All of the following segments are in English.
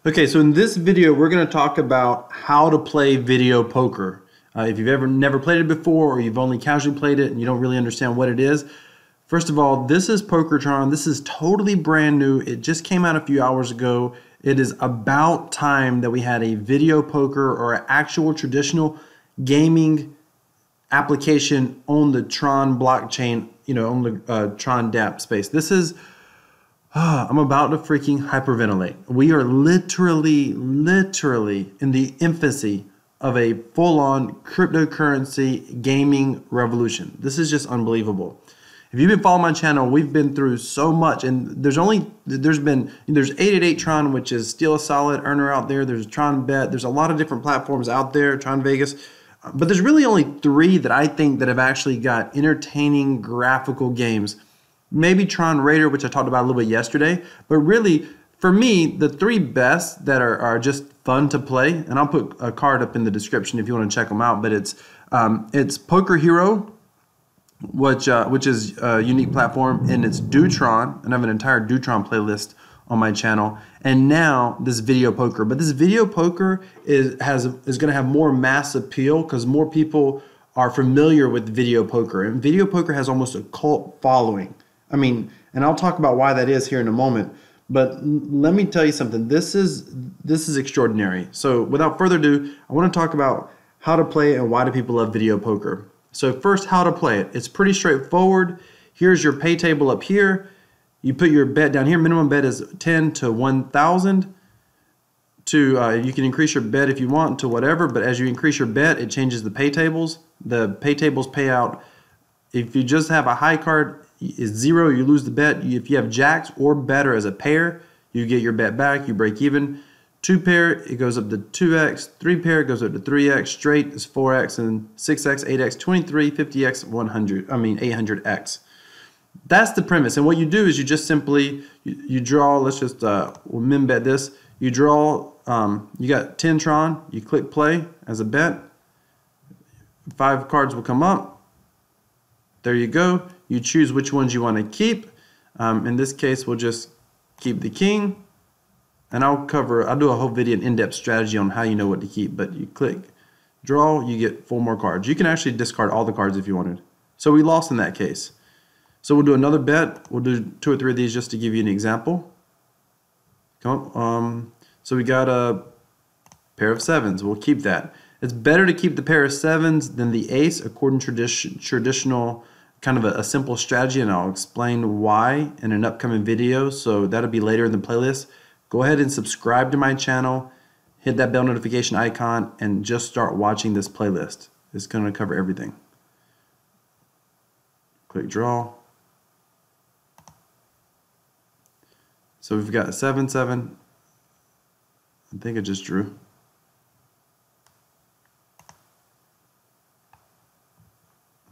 Okay, so in this video, we're going to talk about how to play video poker. If you've never played it before, or you've only casually played it and you don't really understand what it is, first of all, this is Poker Tron. This is totally brand new. It just came out a few hours ago. It is about time that we had a video poker or an actual traditional gaming application on the Tron blockchain, on the Tron dApp space. This is I'm about to freaking hyperventilate. We are literally in the infancy of a full-on cryptocurrency gaming revolution. This is just unbelievable. If you've been following my channel, we've been through so much, and there's 888 Tron, which is still a solid earner out there. There's Tron Bet. There's a lot of different platforms out there, Tron Vegas, but there's really only 3 that I think that have actually got entertaining graphical games. Maybe Tron Raider, which I talked about a little bit yesterday, but really, for me, the 3 best that are just fun to play, and I'll put a card up in the description if you want to check them out, but it's Poker Hero, which is a unique platform, and it's Dootron, and I have an entire Dootron playlist on my channel, and now this video poker. But this video poker is going to have more mass appeal because more people are familiar with video poker, and video poker has almost a cult following. I mean, and I'll talk about why that is here in a moment, but let me tell you something. This is extraordinary. So without further ado, I want to talk about how to play and why do people love video poker. So first, how to play it. It's pretty straightforward. Here's your pay table up here. You put your bet down here. Minimum bet is 10 to 1,000. You can increase your bet if you want to whatever, but as you increase your bet, it changes the pay tables. The pay tables pay out. If you just have a high card, is 0, you lose the bet. If you have jacks or better as a pair, you get your bet back, you break even. 2 pair, it goes up to 2x. 3 pair, it goes up to 3x. Straight is 4x, and 6x, 8x, 23, 50x, 800x. That's the premise. And what you do is you just simply, you draw, let's just, we'll min bet this. You draw, you got 10 Tron, you click play as a bet. 5 cards will come up. There you go. You choose which ones you want to keep. In this case, we'll just keep the king. And I'll do a whole video, an in-depth strategy on how you know what to keep. But you click draw, you get 4 more cards. You can actually discard all the cards if you wanted. So we lost in that case. So we'll do another bet. We'll do 2 or 3 of these just to give you an example. So we got a pair of 7s. We'll keep that. It's better to keep the pair of 7s than the ace, according to traditional kind of a simple strategy, and I'll explain why in an upcoming video, so that'll be later in the playlist. Go ahead and subscribe to my channel, hit that bell notification icon, and just start watching this playlist. It's going to cover everything. Click draw. So we've got 7, 7. I think I just drew.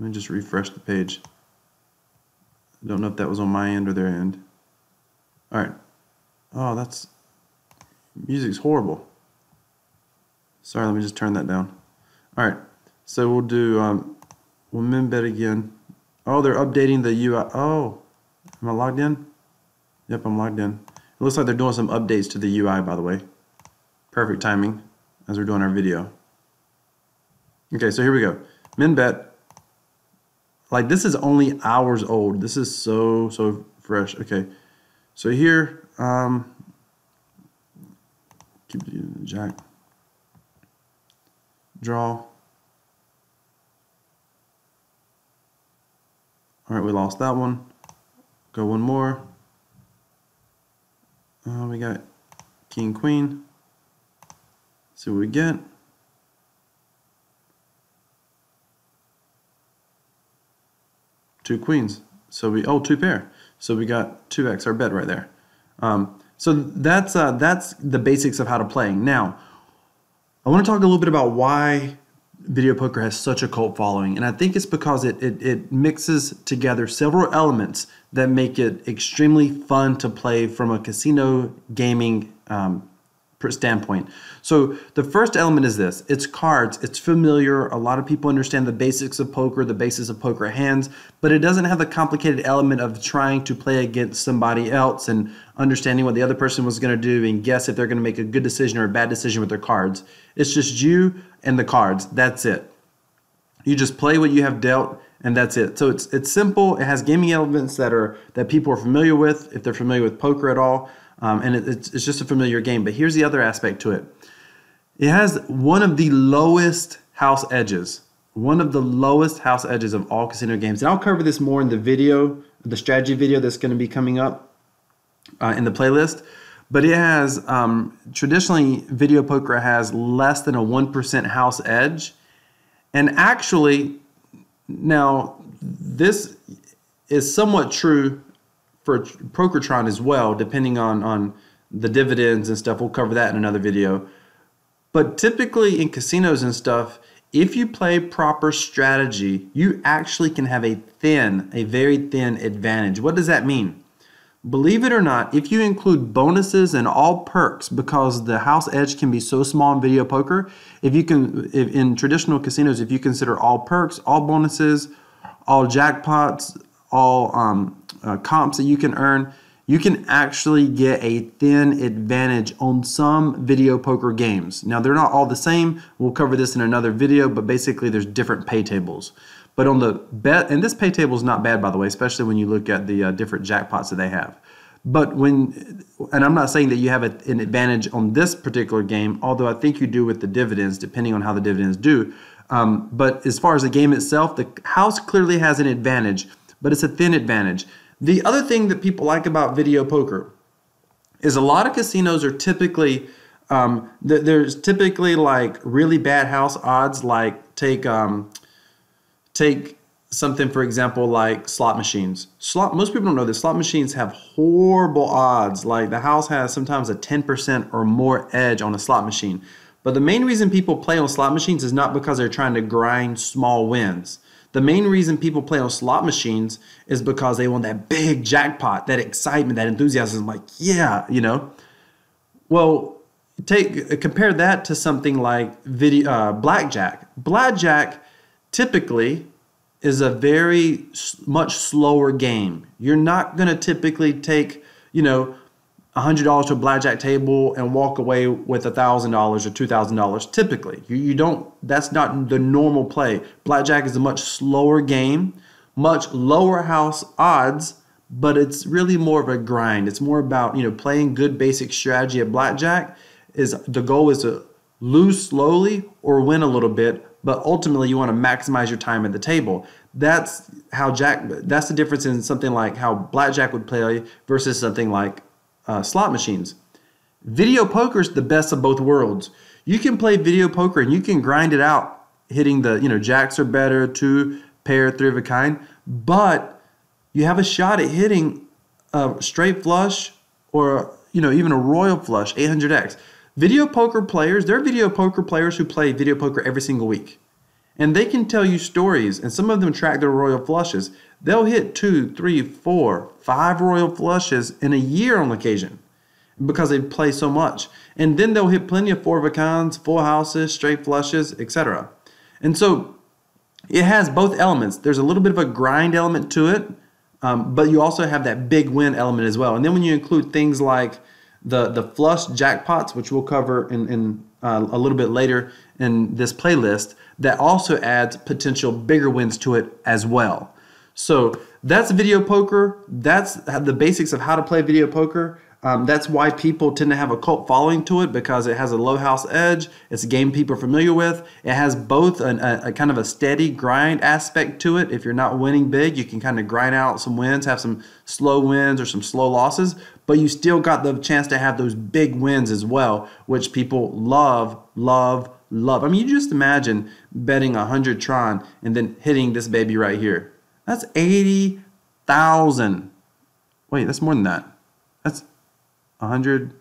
Let me just refresh the page. I don't know if that was on my end or their end. All right. Oh, music's horrible. Sorry, let me just turn that down. All right. So we'll do, we'll min bet again. Oh, they're updating the UI. Oh, am I logged in? Yep, I'm logged in. It looks like they're doing some updates to the UI, by the way. Perfect timing as we're doing our video. Okay, so here we go. Min bet. Like, this is only hours old. This is so fresh. Okay, so here, keep the jack. Draw. All right, we lost that one. Go one more. We got king, queen. See what we get. Two queens. So 2 pair. So we got 2x our bet right there. So that's the basics of how to play. Now, I want to talk a little bit about why video poker has such a cult following, and I think it's because it mixes together several elements that make it extremely fun to play from a casino gaming standpoint. So the first element is this. It's cards. It's familiar. A lot of people understand the basics of poker, the basics of poker hands, but it doesn't have the complicated element of trying to play against somebody else and understanding what the other person was going to do and guess if they're going to make a good decision or a bad decision with their cards. It's just you and the cards. That's it. You just play what you have dealt, and that's it. So it's simple. It has gaming elements that people are familiar with, if they're familiar with poker at all. And it's just a familiar game. But here's the other aspect to it. It has one of the lowest house edges. One of the lowest house edges of all casino games. And I'll cover this more in the video, the strategy video that's going to be coming up in the playlist. But it has, traditionally, video poker has less than a 1% house edge. And actually, now, this is somewhat true for Poker Tron as well, depending on the dividends and stuff. We'll cover that in another video. But typically in casinos and stuff, if you play proper strategy, you actually can have a very thin advantage. What does that mean? Believe it or not, if you include bonuses and all perks, because the house edge can be so small in video poker, if in traditional casinos, if you consider all perks, all bonuses, all jackpots, all comps that you can earn, you can actually get a thin advantage on some video poker games. Now, they're not all the same. We'll cover this in another video, but basically there's different pay tables. But on the bet, and this pay table is not bad, by the way, especially when you look at the different jackpots that they have. But and I'm not saying that you have an advantage on this particular game, although I think you do with the dividends, depending on how the dividends do. But as far as the game itself, the house clearly has an advantage, but it's a thin advantage. The other thing that people like about video poker is a lot of casinos are typically, there's typically like really bad house odds, like take something, for example, like slot machines. Most people don't know this. Slot machines have horrible odds. Like the house has sometimes a 10% or more edge on a slot machine. But the main reason people play on slot machines is not because they're trying to grind small wins. The main reason people play on slot machines is because they want that big jackpot, that excitement, that enthusiasm, like, yeah, you know. Well, compare that to something like blackjack. Blackjack typically is a very much slower game. You're not going to typically take, $100 to a blackjack table and walk away with $1,000 or $2,000 typically. You don't, that's not the normal play. Blackjack is a much slower game, much lower house odds, but it's really more of a grind. It's more about, playing good basic strategy at blackjack. The goal is to lose slowly or win a little bit, but ultimately you want to maximize your time at the table. That's the difference in something like how blackjack would play versus something like slot machines. Video poker is the best of both worlds. You can play video poker and you can grind it out, hitting the, jacks are better, 2 pair, 3 of a kind, but you have a shot at hitting a straight flush or, even a royal flush, 800x. Video poker players, there are video poker players who play video poker every single week. And they can tell you stories, and some of them track their royal flushes. They'll hit 2, 3, 4, 5 royal flushes in a year on occasion because they play so much. And then they'll hit plenty of 4 of a kinds, full houses, straight flushes, etc. And so it has both elements. There's a little bit of a grind element to it, but you also have that big win element as well. And then when you include things like the flush jackpots, which we'll cover in a little bit later in this playlist, that also adds potential bigger wins to it as well. So that's video poker. That's the basics of how to play video poker. That's why people tend to have a cult following to it, because it has a low house edge. It's a game people are familiar with. It has both a kind of a steady grind aspect to it. If you're not winning big, you can kind of grind out some wins, have some slow wins or some slow losses, but you still got the chance to have those big wins as well, which people love. I mean, you just imagine betting 100 Tron and then hitting this baby right here. That's 80,000. Wait, that's more than that. That's 100,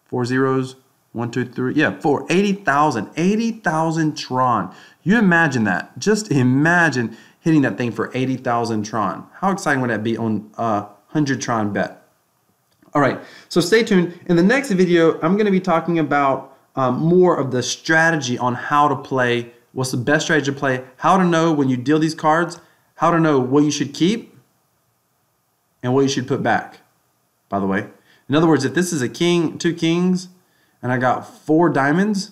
4 zeros, 1, 2, 3, yeah, 4, 80,000, 80,000 Tron. You imagine that. Just imagine hitting that thing for 80,000 Tron. How exciting would that be on a 100 Tron bet? All right, so stay tuned. In the next video, I'm going to be talking about more of the strategy on how to play, what's the best strategy to play, how to know when you deal these cards, how to know what you should keep and what you should put back, by the way. In other words, if this is a king, 2 kings, and I got 4 diamonds,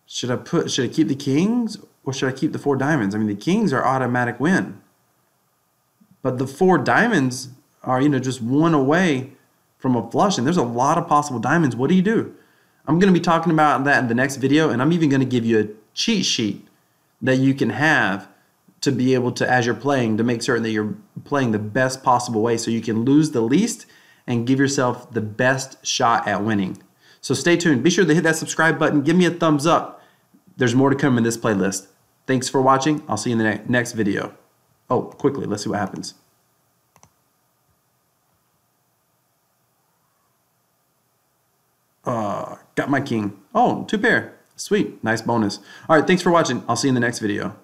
should I keep the kings or should I keep the 4 diamonds? I mean, the kings are automatic win. But the 4 diamonds are, just 1 away from a flush, and there's a lot of possible diamonds. What do you do? I'm going to be talking about that in the next video, and I'm even going to give you a cheat sheet that you can have to be able to, as you're playing, to make certain that you're playing the best possible way so you can lose the least and give yourself the best shot at winning. So stay tuned. Be sure to hit that subscribe button. Give me a thumbs up. There's more to come in this playlist. Thanks for watching. I'll see you in the next video. Oh, quickly, let's see what happens. Got my king. Oh, 2 pair. Sweet. Nice bonus. All right, thanks for watching. I'll see you in the next video.